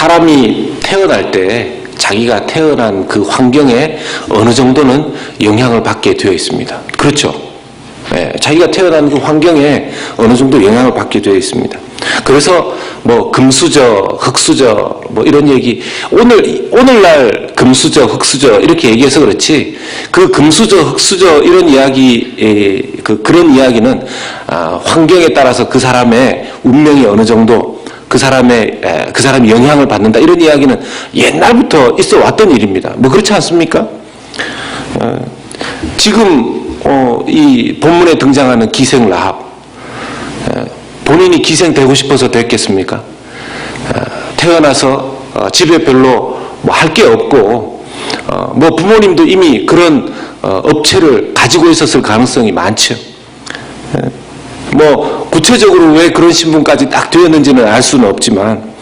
사람이 태어날 때 자기가 태어난 그 환경에 어느 정도는 영향을 받게 되어 있습니다. 그렇죠? 네, 자기가 태어난 그 환경에 어느 정도 영향을 받게 되어 있습니다. 그래서 뭐 금수저, 흙수저 뭐 이런 얘기, 오늘날 금수저, 흙수저 이렇게 얘기해서 그렇지, 그 금수저, 흙수저 이런 이야기, 그런 이야기는 환경에 따라서 그 사람의 운명이 어느 정도 그 사람이 영향을 받는다 이런 이야기는 옛날부터 있어 왔던 일입니다. 뭐 그렇지 않습니까? 지금 이 본문에 등장하는 기생 라합, 본인이 기생되고 싶어서 됐겠습니까? 태어나서 집에 별로 뭐 할 게 없고 뭐 부모님도 이미 그런 업체를 가지고 있었을 가능성이 많죠. 뭐 구체적으로 왜 그런 신분까지 딱 되었는지는 알 수는 없지만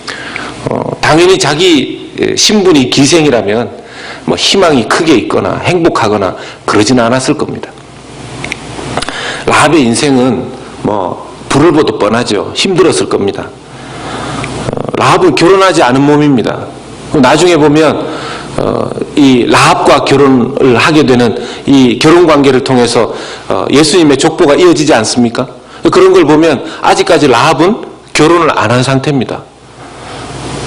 당연히 자기 신분이 기생이라면 뭐 희망이 크게 있거나 행복하거나 그러지는 않았을 겁니다. 라합의 인생은 뭐 불을 보듯 뻔하죠. 힘들었을 겁니다. 라합은 결혼하지 않은 몸입니다. 나중에 보면 이 라합과 결혼을 하게 되는 이 결혼 관계를 통해서 예수님의 족보가 이어지지 않습니까? 그런 걸 보면 아직까지 라합은 결혼을 안 한 상태입니다.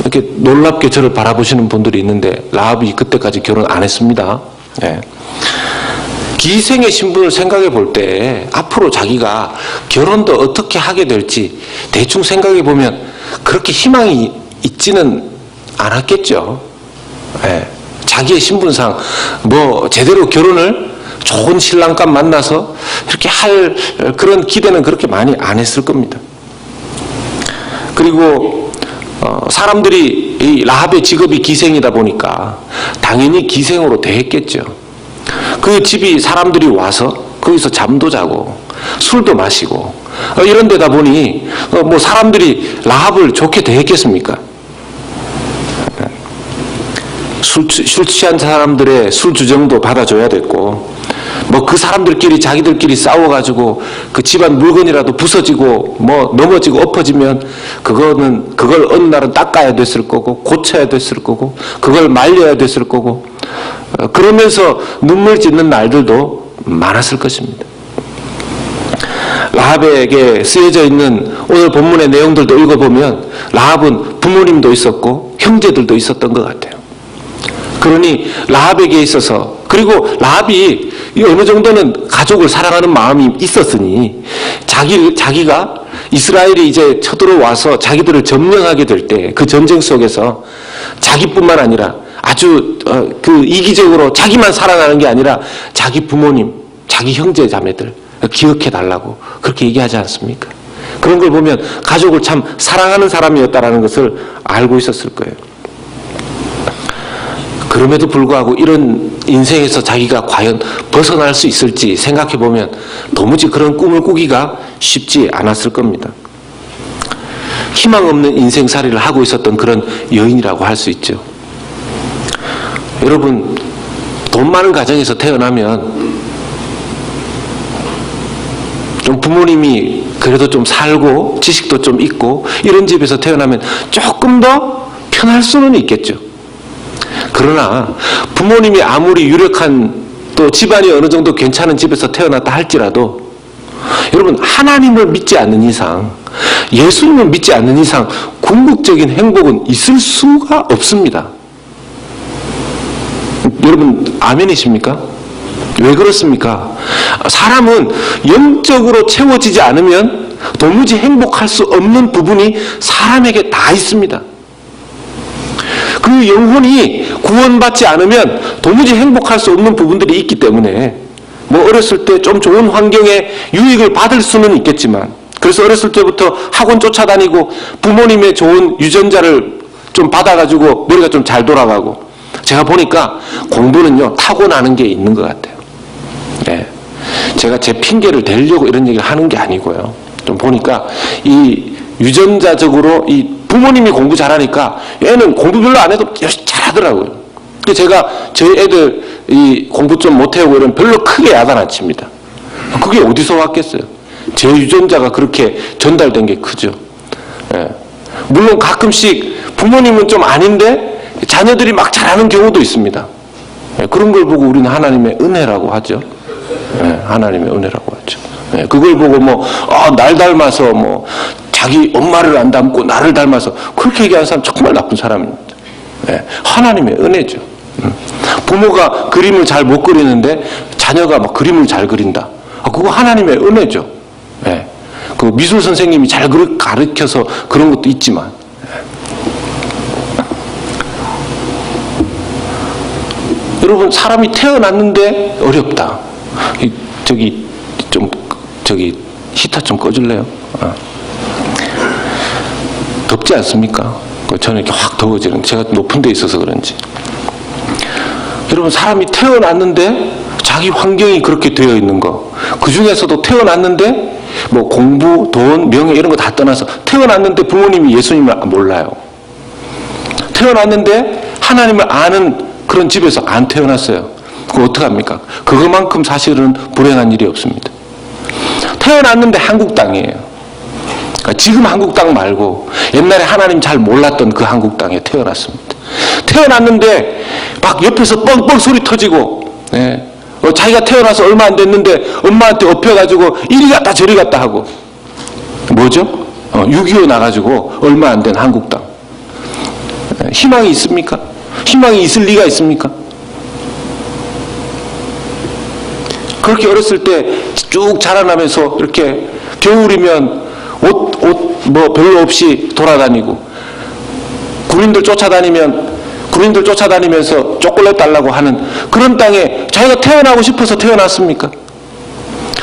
이렇게 놀랍게 저를 바라보시는 분들이 있는데 라합이 그때까지 결혼 안 했습니다. 네. 기생의 신분을 생각해 볼 때 앞으로 자기가 결혼도 어떻게 하게 될지 대충 생각해 보면 그렇게 희망이 있지는 않았겠죠. 네. 자기의 신분상 뭐 제대로 결혼을 좋은 신랑감 만나서 이렇게 할 그런 기대는 그렇게 많이 안 했을 겁니다. 그리고 사람들이 이 라합의 직업이 기생이다 보니까 당연히 기생으로 대했겠죠. 그 집이 사람들이 와서 거기서 잠도 자고 술도 마시고 이런 데다 보니 뭐 사람들이 라합을 좋게 대했겠습니까? 술 취한 사람들의 술 주정도 받아줘야 됐고 뭐 그 사람들끼리 자기들끼리 싸워가지고 그 집안 물건이라도 부서지고 뭐 넘어지고 엎어지면 그걸 어느 날은 닦아야 됐을 거고 고쳐야 됐을 거고 그걸 말려야 됐을 거고 그러면서 눈물 짓는 날들도 많았을 것입니다. 라합에게 쓰여져 있는 오늘 본문의 내용들도 읽어보면 라합은 부모님도 있었고 형제들도 있었던 것 같아요. 그러니 라합에게 있어서, 그리고 라합이 어느 정도는 가족을 사랑하는 마음이 있었으니 자기가 이스라엘이 이제 쳐들어와서 자기들을 점령하게 될 때 그 전쟁 속에서 자기뿐만 아니라 아주 그 이기적으로 자기만 사랑하는 게 아니라 자기 부모님, 자기 형제 자매들 기억해 달라고 그렇게 얘기하지 않습니까? 그런 걸 보면 가족을 참 사랑하는 사람이었다는 것을 알고 있었을 거예요. 그럼에도 불구하고 이런 인생에서 자기가 과연 벗어날 수 있을지 생각해 보면 도무지 그런 꿈을 꾸기가 쉽지 않았을 겁니다. 희망 없는 인생살이를 하고 있었던 그런 여인이라고 할 수 있죠. 여러분, 돈 많은 가정에서 태어나면 좀 부모님이 그래도 좀 살고 지식도 좀 있고 이런 집에서 태어나면 조금 더 편할 수는 있겠죠. 그러나 부모님이 아무리 유력한 또 집안이 어느 정도 괜찮은 집에서 태어났다 할지라도 여러분, 하나님을 믿지 않는 이상, 예수님을 믿지 않는 이상 궁극적인 행복은 있을 수가 없습니다. 여러분, 아멘이십니까? 왜 그렇습니까? 사람은 영적으로 채워지지 않으면 도무지 행복할 수 없는 부분이 사람에게 다 있습니다. 그 영혼이 구원받지 않으면 도무지 행복할 수 없는 부분들이 있기 때문에 뭐 어렸을 때 좀 좋은 환경에 유익을 받을 수는 있겠지만, 그래서 어렸을 때부터 학원 쫓아다니고 부모님의 좋은 유전자를 좀 받아가지고 머리가 좀 잘 돌아가고, 제가 보니까 공부는요 타고나는 게 있는 것 같아요. 네. 제가 제 핑계를 대려고 이런 얘기를 하는 게 아니고요. 좀 보니까 이 유전자적으로 이 부모님이 공부 잘하니까 얘는 공부 별로 안 해도 열심히 잘하더라고요. 그래서 제가 저희 애들 이 공부 좀 못해오고 이러면 별로 크게 야단 안 칩니다. 그게 어디서 왔겠어요? 제 유전자가 그렇게 전달된 게 크죠. 예. 물론 가끔씩 부모님은 좀 아닌데 자녀들이 막 잘하는 경우도 있습니다. 그런 걸 보고 우리는 하나님의 은혜라고 하죠. 하나님의 은혜라고 하죠. 그걸 보고 날 닮아서 자기 엄마를 안 닮고 나를 닮아서 그렇게 얘기하는 사람 정말 나쁜 사람입니다. 하나님의 은혜죠. 부모가 그림을 잘 못 그리는데 자녀가 막 그림을 잘 그린다. 그거 하나님의 은혜죠. 그 미술 선생님이 잘 가르쳐서 그런 것도 있지만, 여러분, 사람이 태어났는데 어렵다. 히터 좀 꺼줄래요? 덥지 않습니까? 저는 이렇게 확 더워지는, 제가 높은 데 있어서 그런지. 여러분, 사람이 태어났는데 자기 환경이 그렇게 되어 있는 거, 그 중에서도 태어났는데 공부, 돈, 명예 이런 거 다 떠나서 태어났는데 부모님이 예수님을 몰라요. 태어났는데 하나님을 아는 그런 집에서 안 태어났어요. 그거 어떡합니까? 그것만큼 사실은 불행한 일이 없습니다. 태어났는데 한국 땅이에요. 그러니까 지금 한국 땅 말고 옛날에 하나님 잘 몰랐던 그 한국 땅에 태어났습니다. 태어났는데 막 옆에서 뻥뻥 소리 터지고, 자기가 태어나서 얼마 안 됐는데 엄마한테 업혀가지고 이리 갔다 저리 갔다 하고, 뭐죠? 6.25 나가지고 얼마 안 된 한국 땅. 희망이 있습니까? 희망이 있을 리가 있습니까? 그렇게 어렸을 때 쭉 자라나면서 이렇게 겨울이면 옷 별로 없이 돌아다니고, 군인들 쫓아다니면서 초콜릿 달라고 하는 그런 땅에 자기가 태어나고 싶어서 태어났습니까?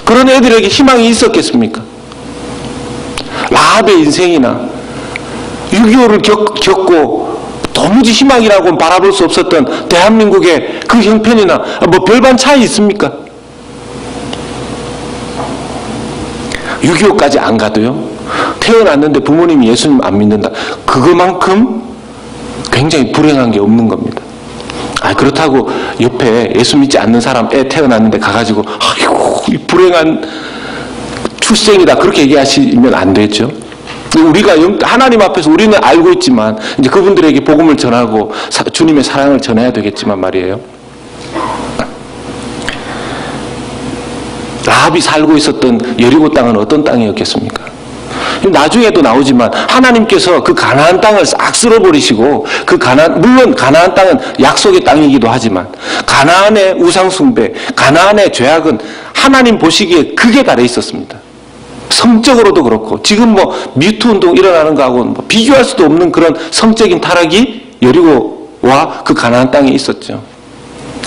그런 애들에게 희망이 있었겠습니까? 라합의 인생이나 6.25를 겪고 도무지 희망이라고는 바라볼 수 없었던 대한민국의 그 형편이나 별반 차이 있습니까? 6.25까지 안 가도요, 태어났는데 부모님이 예수님 안 믿는다. 그거만큼 굉장히 불행한 게 없는 겁니다. 그렇다고 옆에 예수 믿지 않는 사람 애 태어났는데 가가지고 아이고 이 불행한 출생이다 그렇게 얘기하시면 안 되죠. 우리가 하나님 앞에서 우리는 알고 있지만 이제 그분들에게 복음을 전하고 주님의 사랑을 전해야 되겠지만 말이에요. 라합이 살고 있었던 여리고 땅은 어떤 땅이었겠습니까? 나중에도 나오지만 하나님께서 그 가나안 땅을 싹 쓸어버리시고, 물론 가나안 땅은 약속의 땅이기도 하지만 가나안의 우상숭배, 가나안의 죄악은 하나님 보시기에 극에 달해 있었습니다. 성적으로도 그렇고, 지금 미투 운동 일어나는 거하고 비교할 수도 없는 그런 성적인 타락이 여리고와 그 가나안 땅에 있었죠.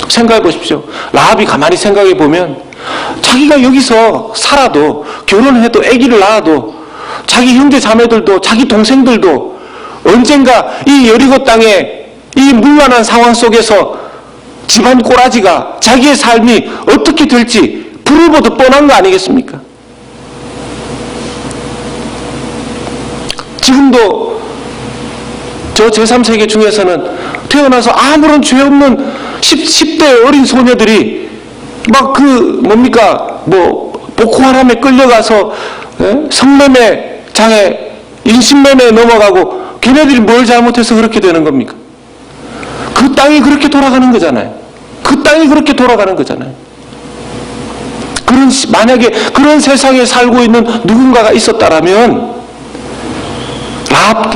생각해 보십시오. 라합이 가만히 생각해 보면 자기가 여기서 살아도, 결혼해도, 아기를 낳아도, 자기 형제 자매들도, 자기 동생들도 언젠가 이 여리고 땅에 이 문란한 상황 속에서 집안 꼬라지가, 자기의 삶이 어떻게 될지 불을 보듯 뻔한 거 아니겠습니까? 지금도 저 제3세계 중에서는 태어나서 아무런 죄 없는 10대 어린 소녀들이 보코하람에 끌려가서 성매매 장애, 인신매매에 넘어가고, 걔네들이 뭘 잘못해서 그렇게 되는 겁니까? 그 땅이 그렇게 돌아가는 거잖아요. 그 땅이 그렇게 돌아가는 거잖아요. 만약에 그런 세상에 살고 있는 누군가가 있었다라면,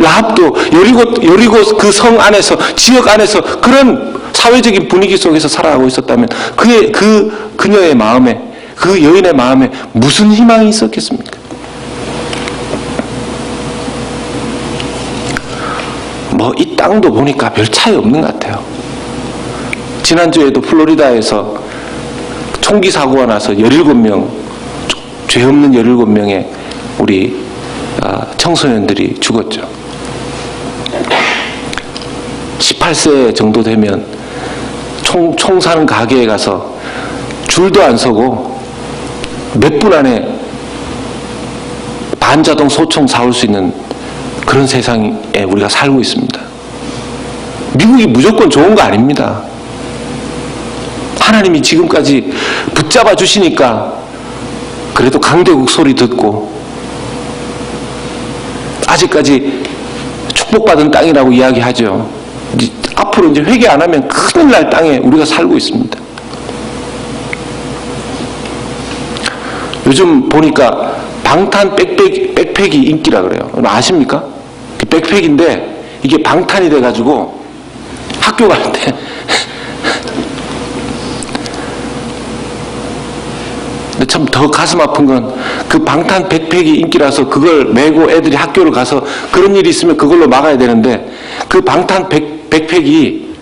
라합도 여리고 그 성 안에서, 지역 안에서 그런 사회적인 분위기 속에서 살아가고 있었다면 그녀의 마음에, 그 여인의 마음에 무슨 희망이 있었겠습니까? 이 땅도 보니까 별 차이 없는 것 같아요. 지난주에도 플로리다에서 총기 사고가 나서 17명, 죄 없는 17명의 우리 청소년들이 죽었죠. 18세 정도 되면 총 사는 가게에 가서 줄도 안 서고 몇 분 안에 반자동 소총 사올 수 있는 그런 세상에 우리가 살고 있습니다. 미국이 무조건 좋은 거 아닙니다. 하나님이 지금까지 붙잡아 주시니까 그래도 강대국 소리 듣고 아직까지 축복받은 땅이라고 이야기하죠. 앞으로 이제 회개 안 하면 큰일 날 땅에 우리가 살고 있습니다. 요즘 보니까 방탄 백팩이 인기라 그래요. 아십니까? 백팩인데 이게 방탄이 돼가지고 학교 갈 때 근데 참 더 가슴 아픈 건 그 방탄 백팩이 인기라서 그걸 메고 애들이 학교를 가서 그런 일이 있으면 그걸로 막아야 되는데 그 방탄 백팩이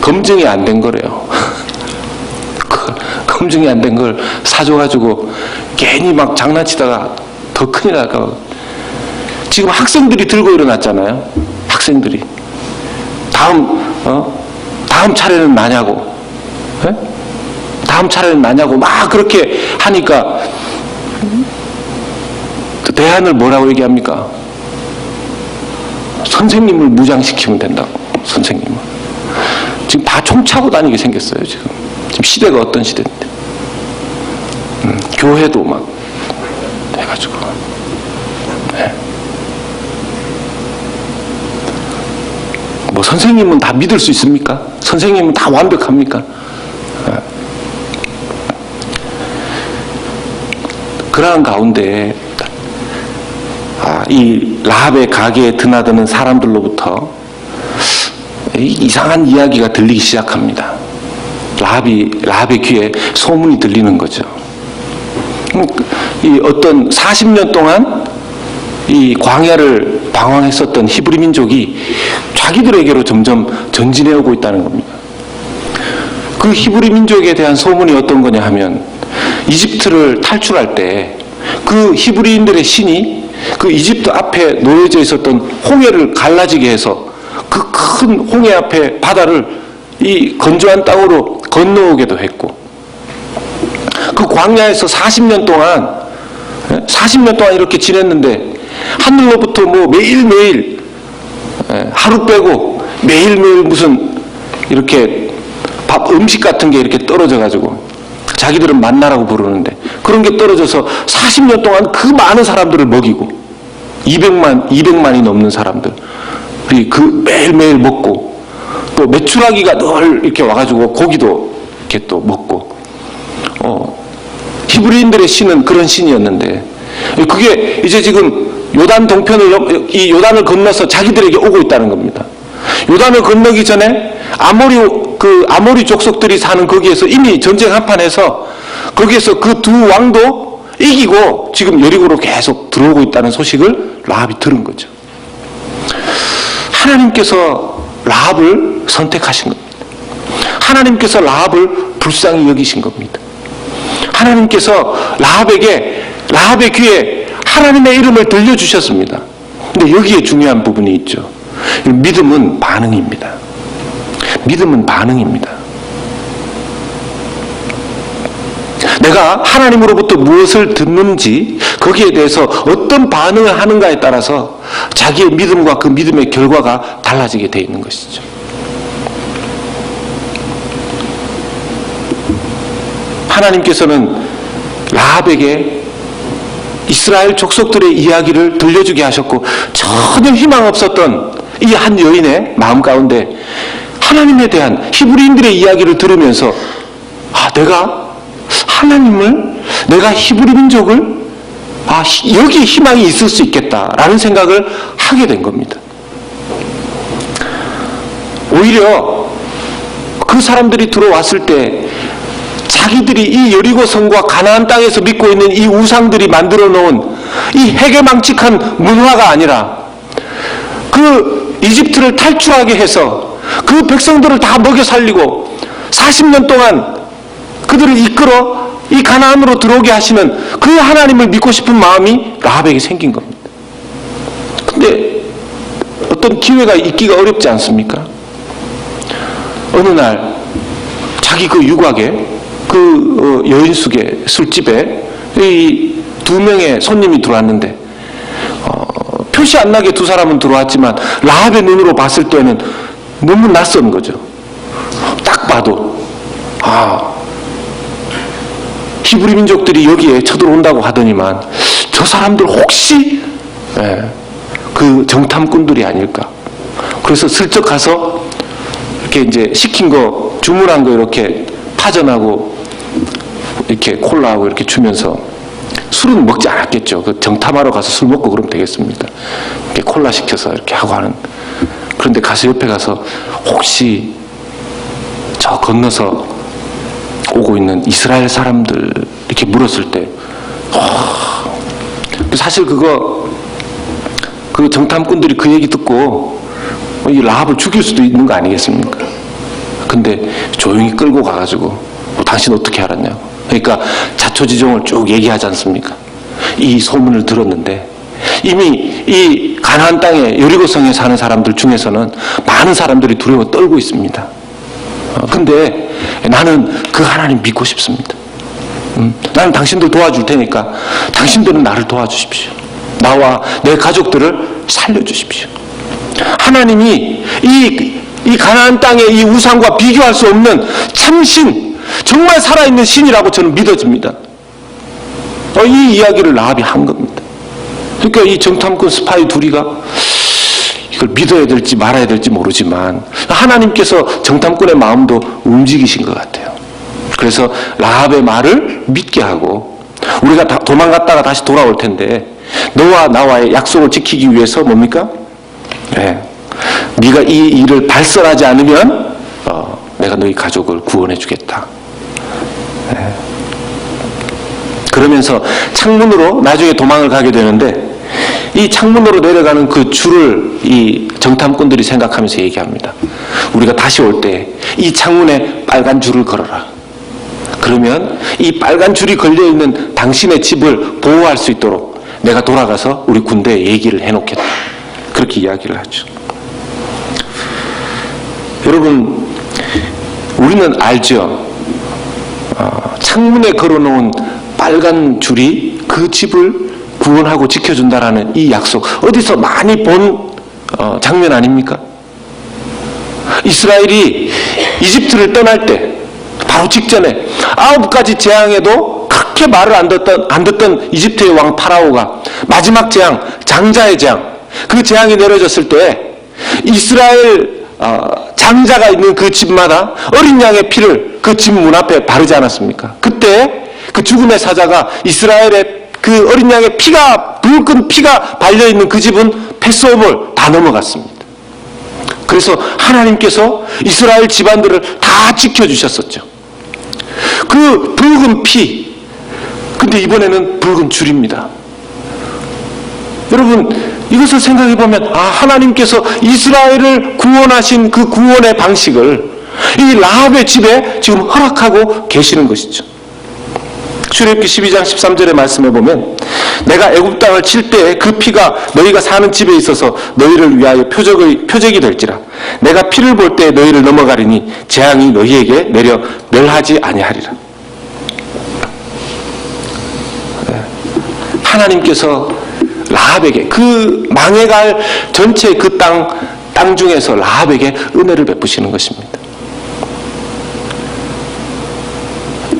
검증이 안 된 거래요. 검증이 안 된 걸 사줘가지고 괜히 막 장난치다가 더 큰일 날까 봐. 지금 학생들이 들고 일어났잖아요. 학생들이 다음 차례는 나냐고, 에? 다음 차례는 나냐고 막 그렇게 하니까 대안을 뭐라고 얘기합니까? 선생님을 무장시키면 된다고. 선생님을 지금 다 총 차고 다니게 생겼어요. 지금 시대가 어떤 시대인데. 교회도 막 해가지고. 네. 뭐 선생님은 다 믿을 수 있습니까? 선생님은 다 완벽합니까? 네. 그러한 가운데 이 라합의 가게에 드나드는 사람들로부터 이상한 이야기가 들리기 시작합니다. 라합의 귀에 소문이 들리는 거죠. 이 어떤 40년 동안 이 광야를 방황했었던 히브리 민족이 자기들에게로 점점 전진해 오고 있다는 겁니다. 그 히브리 민족에 대한 소문이 어떤 거냐 하면 이집트를 탈출할 때 그 히브리인들의 신이 그 이집트 앞에 놓여져 있었던 홍해를 갈라지게 해서 그 큰 홍해 앞에 바다를 이 건조한 땅으로 건너오게도 했고, 그 광야에서 40년 동안 이렇게 지냈는데 하늘로부터 뭐 매일매일 하루 빼고 매일매일 무슨 이렇게 음식 같은 게 이렇게 떨어져 가지고 자기들은 만나라고 부르는데 그런 게 떨어져서 40년 동안 그 많은 사람들을 먹이고 200만이 넘는 사람들 그 매일매일 먹고, 또 메추라기가 늘 이렇게 와가지고 고기도 이렇게 또 먹고, 히브리인들의 신은 그런 신이었는데 그게 이제 지금 요단 동편을 이 요단을 건너서 자기들에게 오고 있다는 겁니다. 요단을 건너기 전에 아모리 족속들이 사는 거기에서 이미 전쟁 한판에서 거기에서 그 두 왕도 이기고 지금 여리고로 계속 들어오고 있다는 소식을 라합이 들은 거죠. 하나님께서 라합을 선택하신 겁니다. 하나님께서 라합을 불쌍히 여기신 겁니다. 하나님께서 라합의 귀에 하나님의 이름을 들려주셨습니다. 근데 여기에 중요한 부분이 있죠. 믿음은 반응입니다. 믿음은 반응입니다. 내가 하나님으로부터 무엇을 듣는지 거기에 대해서 어떤 반응을 하는가에 따라서 자기의 믿음과 그 믿음의 결과가 달라지게 되어 있는 것이죠. 하나님께서는 라합에게 이스라엘 족속들의 이야기를 들려주게 하셨고 전혀 희망 없었던 이 한 여인의 마음 가운데 하나님에 대한 히브리인들의 이야기를 들으면서 내가 히브리 민족을 여기에 희망이 있을 수 있겠다라는 생각을 하게 된 겁니다. 오히려 그 사람들이 들어왔을 때 자기들이 이 여리고 성과 가나안 땅에서 믿고 있는 이 우상들이 만들어 놓은 이 해괴망측한 문화가 아니라 그 이집트를 탈출하게 해서 그 백성들을 다 먹여 살리고 40년 동안 그들을 이끌어 이 가나안으로 들어오게 하시는 그 하나님을 믿고 싶은 마음이 라합에게 생긴 겁니다. 근데 어떤 기회가 있기가 어렵지 않습니까? 어느 날 자기 그 유곽에 그 여인숙의 술집에 이 2명의 손님이 들어왔는데 표시 안 나게 두 사람은 들어왔지만 라합의 눈으로 봤을 때는 너무 낯선 거죠. 딱 봐도 히브리 민족들이 여기에 쳐들어온다고 하더니만 저 사람들 혹시 그 정탐꾼들이 아닐까. 그래서 슬쩍 가서 이렇게 이제 시킨 거, 주문한 거 이렇게 파전하고 이렇게 콜라하고 이렇게 주면서, 술은 먹지 않았겠죠. 그 정탐하러 가서 술 먹고 그러면 되겠습니까? 이렇게 콜라 시켜서 이렇게 하고 하는. 그런데 가서 옆에 가서 혹시 저 건너서 오고 있는 이스라엘 사람들 이렇게 물었을 때, 사실 그 정탐꾼들이 그 얘기 듣고 이 라합을 죽일 수도 있는 거 아니겠습니까? 근데 조용히 끌고 가가지고 당신 어떻게 알았냐고. 그러니까 자초지종을 쭉 얘기하지 않습니까? 이 소문을 들었는데 이미 이 가나안 땅에 여리고성에 사는 사람들 중에서는 많은 사람들이 두려워 떨고 있습니다. 근데 나는 그 하나님 믿고 싶습니다. 나는 당신들 도와줄 테니까 당신들은 나를 도와주십시오. 나와 내 가족들을 살려주십시오. 하나님이 이 가나안 땅의 이 우상과 비교할 수 없는 참신, 정말 살아있는 신이라고 저는 믿어집니다. 이 이야기를 라합이 한 겁니다. 그러니까 이 정탐꾼 스파이 둘이가 이걸 믿어야 될지 말아야 될지 모르지만 하나님께서 정탐꾼의 마음도 움직이신 것 같아요. 그래서 라합의 말을 믿게 하고, 우리가 도망갔다가 다시 돌아올 텐데 너와 나와의 약속을 지키기 위해서 뭡니까? 네가 이 일을 발설하지 않으면 내가 너희 가족을 구원해 주겠다. 그러면서 창문으로 나중에 도망을 가게 되는데, 이 창문으로 내려가는 그 줄을 이 정탐꾼들이 생각하면서 얘기합니다. 우리가 다시 올 때 이 창문에 빨간 줄을 걸어라. 그러면 이 빨간 줄이 걸려있는 당신의 집을 보호할 수 있도록 내가 돌아가서 우리 군대에 얘기를 해놓겠다. 그렇게 이야기를 하죠. 여러분, 우리는 알죠. 창문에 걸어놓은 빨간 줄이 그 집을 구원하고 지켜준다라는 이 약속, 어디서 많이 본 장면 아닙니까? 이스라엘이 이집트를 떠날 때 바로 직전에 9가지 재앙에도 그렇게 말을 안 듣던 이집트의 왕 파라오가 마지막 재앙, 장자의 재앙, 그 재앙이 내려졌을 때 이스라엘 장자가 있는 그 집마다 어린 양의 피를 그 집 문 앞에 바르지 않았습니까? 그때 그 죽음의 사자가 이스라엘의 그 어린 양의 피가, 붉은 피가 발려있는 그 집은 패스오버를 다 넘어갔습니다. 그래서 하나님께서 이스라엘 집안들을 다 지켜주셨었죠. 그 붉은 피, 근데 이번에는 붉은 줄입니다. 여러분, 이것을 생각해보면 하나님께서 이스라엘을 구원하신 그 구원의 방식을 이 라합의 집에 지금 허락하고 계시는 것이죠. 출애굽기 12장 13절의 말씀에 보면, 내가 애굽 땅을 칠 때에 그 피가 너희가 사는 집에 있어서 너희를 위하여 표적이 될지라. 내가 피를 볼 때에 너희를 넘어가리니 재앙이 너희에게 내려 멸하지 아니하리라. 하나님께서 라합에게, 그 망해갈 전체 그 땅 중에서 라합에게 은혜를 베푸시는 것입니다.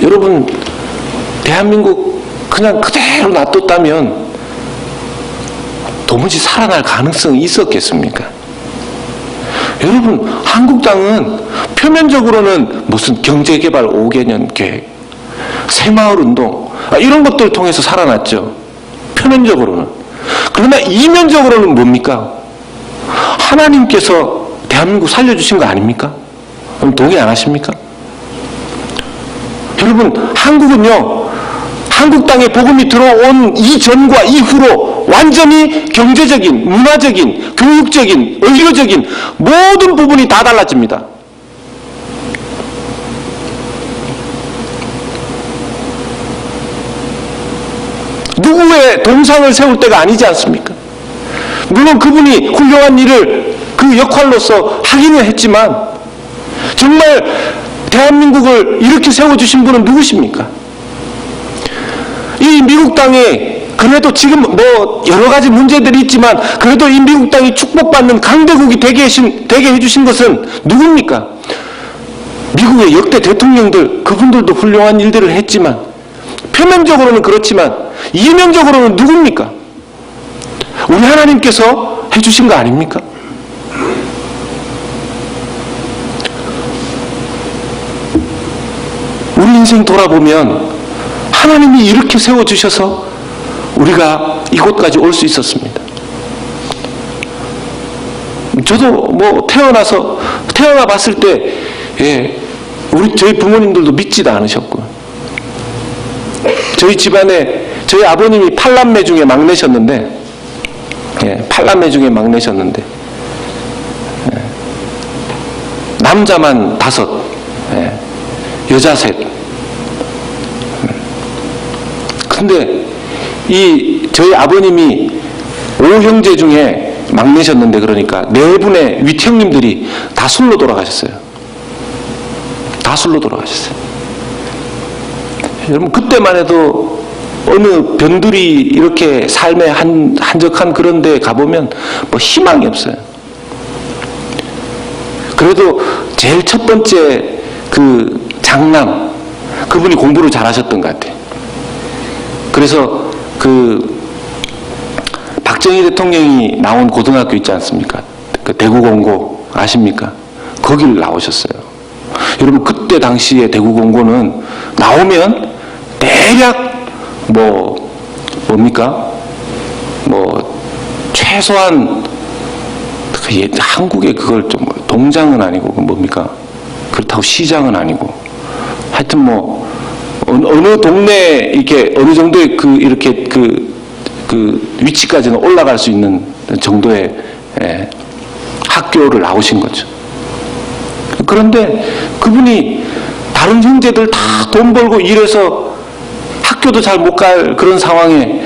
여러분, 대한민국 그냥 그대로 놔뒀다면 도무지 살아날 가능성이 있었겠습니까? 여러분, 한국 땅은 표면적으로는 무슨 경제개발 5개년 계획, 새마을운동 이런 것들을 통해서 살아났죠. 표면적으로는. 그러나 이면적으로는 뭡니까? 하나님께서 대한민국 살려주신 거 아닙니까? 그럼 동의 안 하십니까? 여러분, 한국은요, 한국 땅에 복음이 들어온 이전과 이후로 완전히 경제적인, 문화적인, 교육적인, 의료적인 모든 부분이 다 달라집니다. 누구의 동상을 세울 때가 아니지 않습니까? 물론 그분이 훌륭한 일을 그 역할로서 하기는 했지만, 정말 대한민국을 이렇게 세워주신 분은 누구십니까? 이 미국 땅에 그래도 지금 여러 가지 문제들이 있지만 그래도 이 미국 땅이 축복받는 강대국이 되게 해주신 것은 누굽니까? 미국의 역대 대통령들, 그분들도 훌륭한 일들을 했지만, 표면적으로는 그렇지만 이면적으로는 누굽니까? 우리 하나님께서 해주신 거 아닙니까? 우리 인생 돌아보면 하나님이 이렇게 세워주셔서 우리가 이곳까지 올 수 있었습니다. 저도 뭐 태어나 봤을 때, 저희 부모님들도 믿지도 않으셨고, 저희 집안에 저희 아버님이 8남매 중에 막내셨는데, 8남매 중에 막내셨는데, 남자만 5, 여자 3. 근데 저희 아버님이 5형제 중에 막내셨는데, 그러니까 4분의 윗형님들이 다 술로 돌아가셨어요. 다 술로 돌아가셨어요. 여러분, 그때만 해도 어느 변두리 이렇게 삶의 한적한 그런 데 가보면 뭐 희망이 없어요. 그래도 제일 첫 번째 그 장남, 그분이 공부를 잘하셨던 것 같아요. 그래서 박정희 대통령이 나온 고등학교 있지 않습니까? 그 대구공고 아십니까? 거기를 나오셨어요. 여러분, 그때 당시에 대구공고는 나오면 대략 뭡니까? 최소한 한국에 그걸 좀 동장은 아니고 뭡니까? 그렇다고 시장은 아니고, 하여튼 어느 동네 이렇게 어느 정도의 이렇게 위치까지는 올라갈 수 있는 정도의 학교를 나오신 거죠. 그런데 그분이 다른 형제들 다 돈 벌고 일해서 학교도 잘 못 갈 그런 상황에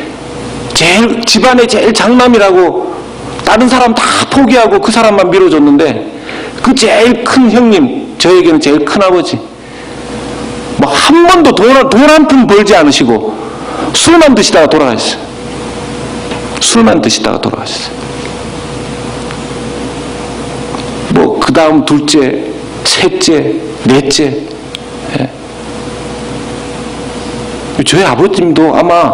집안에 제일 장남이라고 다른 사람 다 포기하고 그 사람만 밀어줬는데, 그 제일 큰 형님, 저에게는 제일 큰 아버지, 한 번도 돈 한 푼 벌지 않으시고 술만 드시다가 돌아가셨어요. 술만 드시다가 돌아가셨어요. 그 다음 둘째, 셋째, 넷째. 저희 아버님도 아마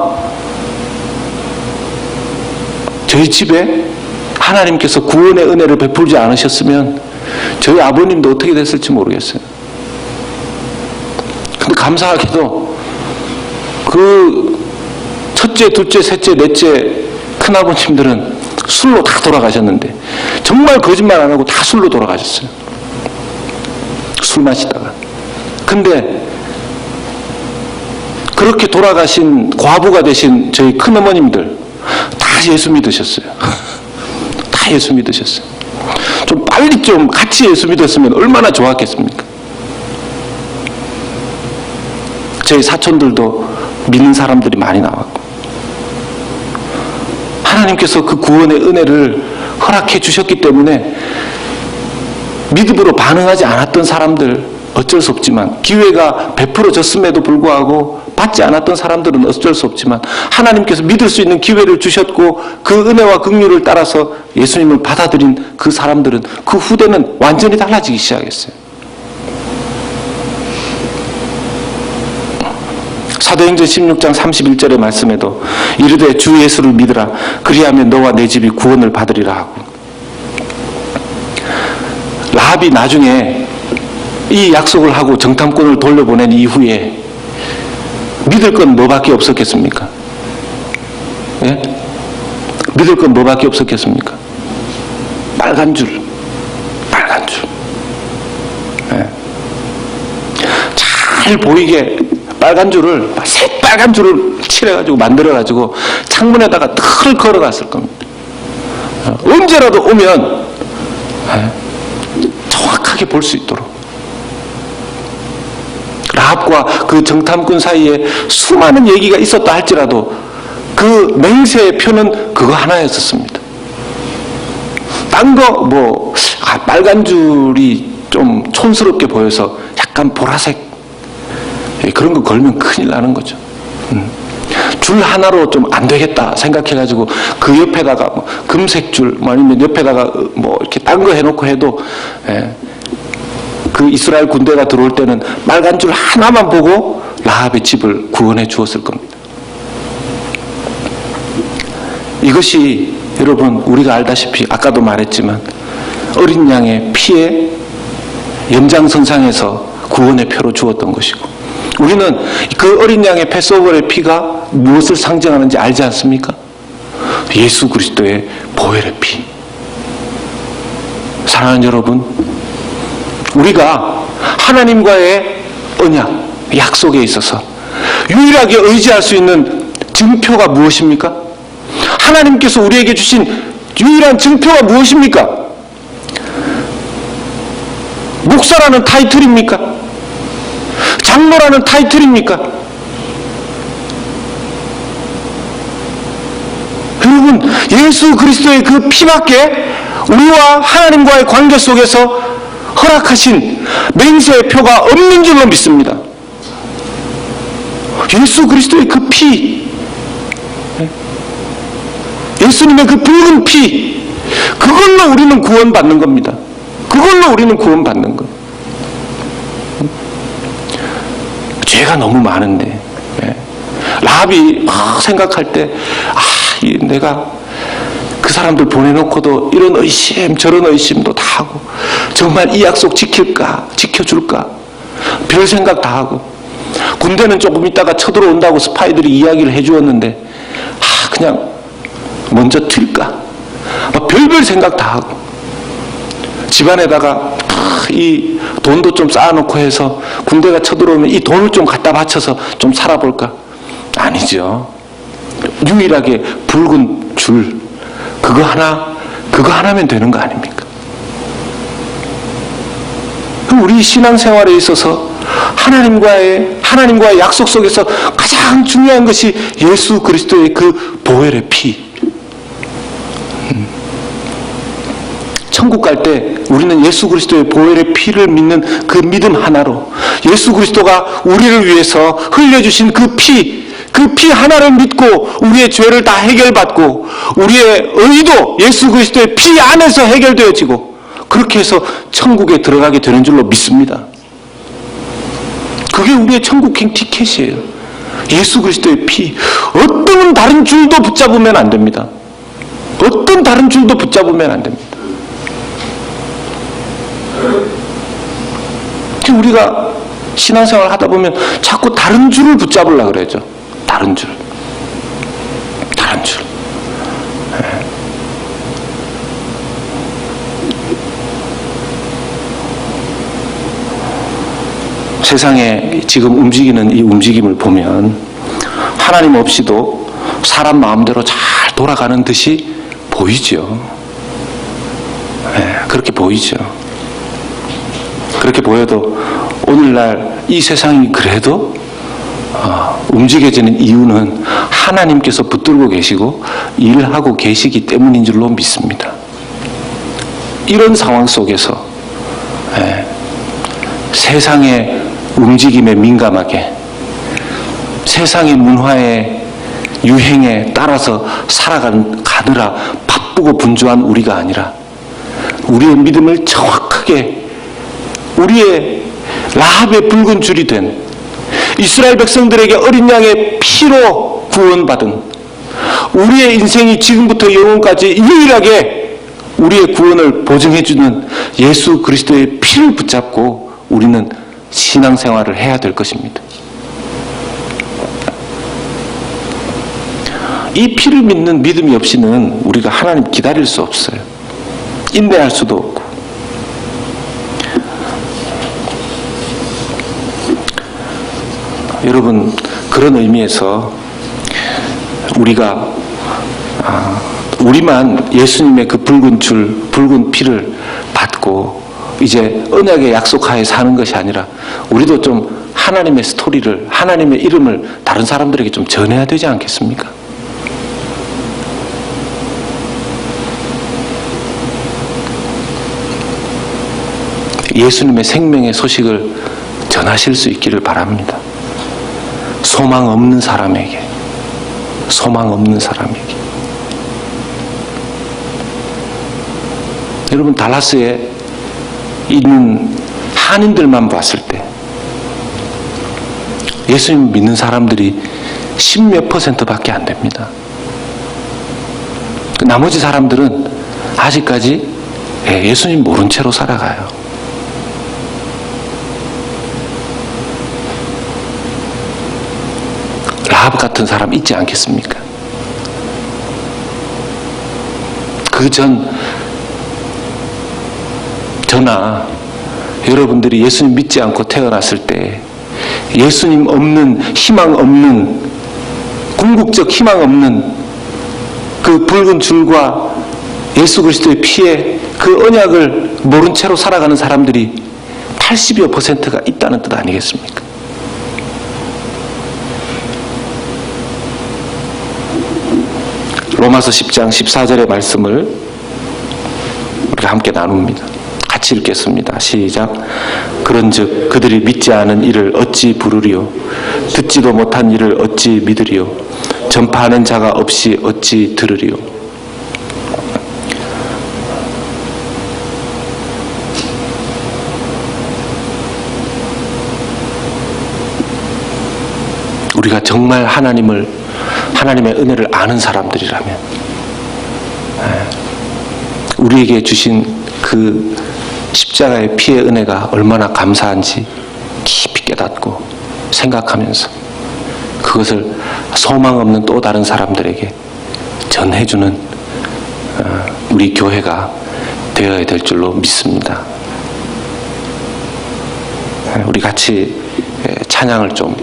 저희 집에 하나님께서 구원의 은혜를 베풀지 않으셨으면 저희 아버님도 어떻게 됐을지 모르겠어요. 근데 감사하게도 그 첫째, 둘째, 셋째, 넷째 큰아버님들은 술로 다 돌아가셨는데, 정말 거짓말 안 하고 다 술로 돌아가셨어요. 술 마시다가. 근데 그렇게 돌아가신 과부가 되신 저희 큰어머님들 다 예수 믿으셨어요. 다 예수 믿으셨어요. 좀 빨리 좀 같이 예수 믿었으면 얼마나 좋았겠습니까? 저희 사촌들도 믿는 사람들이 많이 나왔고, 하나님께서 그 구원의 은혜를 허락해 주셨기 때문에 믿음으로 반응하지 않았던 사람들 어쩔 수 없지만, 기회가 베풀어졌음에도 불구하고 받지 않았던 사람들은 어쩔 수 없지만, 하나님께서 믿을 수 있는 기회를 주셨고 그 은혜와 긍휼을 따라서 예수님을 받아들인 그 사람들은, 그 후대는 완전히 달라지기 시작했어요. 사도행전 16장 31절의 말씀에도 이르되 주 예수를 믿으라, 그리하면 너와 내 집이 구원을 받으리라 하고, 라합이 나중에 이 약속을 하고 정탐꾼을 돌려보낸 이후에 믿을 건 뭐밖에 없었겠습니까? 예? 믿을 건 뭐밖에 없었겠습니까? 빨간 줄. 예? 잘 보이게 빨간 줄을, 새빨간 줄을 칠해가지고 만들어가지고 창문에다가 늘 걸어놨을 겁니다. 언제라도 오면 정확하게 볼 수 있도록. 라합과 그 정탐꾼 사이에 수많은 얘기가 있었다 할지라도 그 맹세의 표는 그거 하나였었습니다. 딴 거 빨간 줄이 좀 촌스럽게 보여서 약간 보라색 그런 거 걸면 큰일 나는 거죠. 줄 하나로 좀 안 되겠다 생각해가지고 그 옆에다가 금색 줄, 아니면 옆에다가 이렇게 딴 거 해놓고 해도, 그 이스라엘 군대가 들어올 때는 빨간 줄 하나만 보고 라합의 집을 구원해 주었을 겁니다. 이것이 여러분, 우리가 알다시피 아까도 말했지만 어린 양의 피에 연장선상에서 구원의 표로 주었던 것이고, 우리는 그 어린 양의 패스오버의 피가 무엇을 상징하는지 알지 않습니까? 예수 그리스도의 보혈의 피. 사랑하는 여러분, 우리가 하나님과의 언약, 약속에 있어서 유일하게 의지할 수 있는 증표가 무엇입니까? 하나님께서 우리에게 주신 유일한 증표가 무엇입니까? 목사라는 타이틀입니까? 장로라는 타이틀입니까? 여러분, 예수 그리스도의 그 피밖에 우리와 하나님과의 관계 속에서 허락하신 맹세의 표가 없는 줄로 믿습니다. 예수 그리스도의 그 피, 예수님의 그 붉은 피, 그걸로 우리는 구원받는 겁니다. 그걸로 우리는 구원받는 것. 죄가 너무 많은데, 라합이 생각할 때, 내가 그 사람들 보내놓고도 이런 의심 저런 의심도 다 하고, 정말 이 약속 지킬까 지켜줄까 별 생각 다 하고, 군대는 조금 있다가 쳐들어온다고 스파이들이 이야기를 해주었는데 그냥 먼저 튈까, 별별 생각 다 하고, 집안에다가 이 돈도 좀 쌓아놓고 해서 군대가 쳐들어오면 이 돈을 좀 갖다 바쳐서 좀 살아볼까? 아니죠. 유일하게 붉은 줄, 그거 하나면 되는 거 아닙니까? 우리 신앙생활에 있어서 하나님과의 약속 속에서 가장 중요한 것이 예수 그리스도의 그 보혈의 피. 천국 갈 때 우리는 예수 그리스도의 보혈의 피를 믿는 그 믿음 하나로, 예수 그리스도가 우리를 위해서 흘려주신 그 피 하나를 믿고 우리의 죄를 다 해결받고, 우리의 의도 예수 그리스도의 피 안에서 해결되어지고, 그렇게 해서 천국에 들어가게 되는 줄로 믿습니다. 그게 우리의 천국행 티켓이에요. 예수 그리스도의 피. 어떤 다른 줄도 붙잡으면 안 됩니다. 어떤 다른 줄도 붙잡으면 안 됩니다. 우리가 신앙생활 하다 보면 자꾸 다른 줄을 붙잡으려고 그러죠. 다른 줄. 세상에 지금 움직이는 이 움직임을 보면 하나님 없이도 사람 마음대로 잘 돌아가는 듯이 보이죠. 그렇게 보이죠. 그렇게 보여도 오늘날 이 세상이 그래도 움직여지는 이유는 하나님께서 붙들고 계시고 일하고 계시기 때문인 줄로 믿습니다. 이런 상황 속에서 세상의 움직임에 민감하게, 세상의 문화의 유행에 따라서 살아가느라 바쁘고 분주한 우리가 아니라, 우리의 믿음을 정확하게 우리의 라합의 붉은 줄이 된 이스라엘 백성들에게 어린 양의 피로 구원받은, 우리의 인생이 지금부터 영원까지 유일하게 우리의 구원을 보증해주는 예수 그리스도의 피를 붙잡고 우리는 신앙생활을 해야 될 것입니다. 이 피를 믿는 믿음이 없이는 우리가 하나님 기다릴 수 없어요. 인내할 수도 없고. 여러분, 그런 의미에서 우리만 예수님의 그 붉은 줄, 붉은 피를 받고 이제 언약의 약속하에 사는 것이 아니라, 우리도 좀 하나님의 스토리를, 하나님의 이름을 다른 사람들에게 좀 전해야 되지 않겠습니까? 예수님의 생명의 소식을 전하실 수 있기를 바랍니다. 소망 없는 사람에게. 여러분, 달라스에 있는 한인들만 봤을 때 예수님 믿는 사람들이 10몇% 밖에 안 됩니다. 나머지 사람들은 아직까지 예수님 모른 채로 살아가요. 라합 같은 사람 있지 않겠습니까? 저나 여러분들이 예수님 믿지 않고 태어났을 때 예수님 없는, 희망 없는, 궁극적 희망 없는 그 붉은 줄과 예수 그리스도의 피에 그 언약을 모른 채로 살아가는 사람들이 80여%가 있다는 뜻 아니겠습니까? 로마서 10장 14절의 말씀을 우리가 함께 나눕니다. 같이 읽겠습니다. 시작. 그런즉 그들이 믿지 않은 이를 어찌 부르리요? 듣지도 못한 이를 어찌 믿으리요? 전파하는 자가 없이 어찌 들으리요? 우리가 정말 하나님의 은혜를 아는 사람들이라면 우리에게 주신 그 십자가의 피의 은혜가 얼마나 감사한지 깊이 깨닫고 생각하면서 그것을 소망 없는 또 다른 사람들에게 전해주는 우리 교회가 되어야 될 줄로 믿습니다. 우리 같이 찬양을 좀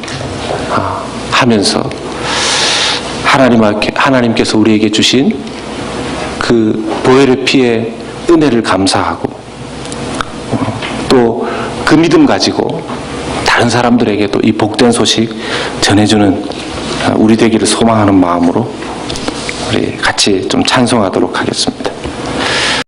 하면서 하나님께서 우리에게 주신 그 보혈의 피의 은혜를 감사하고 또 그 믿음 가지고 다른 사람들에게 또 이 복된 소식 전해주는 우리 되기를 소망하는 마음으로 우리 같이 좀 찬송하도록 하겠습니다.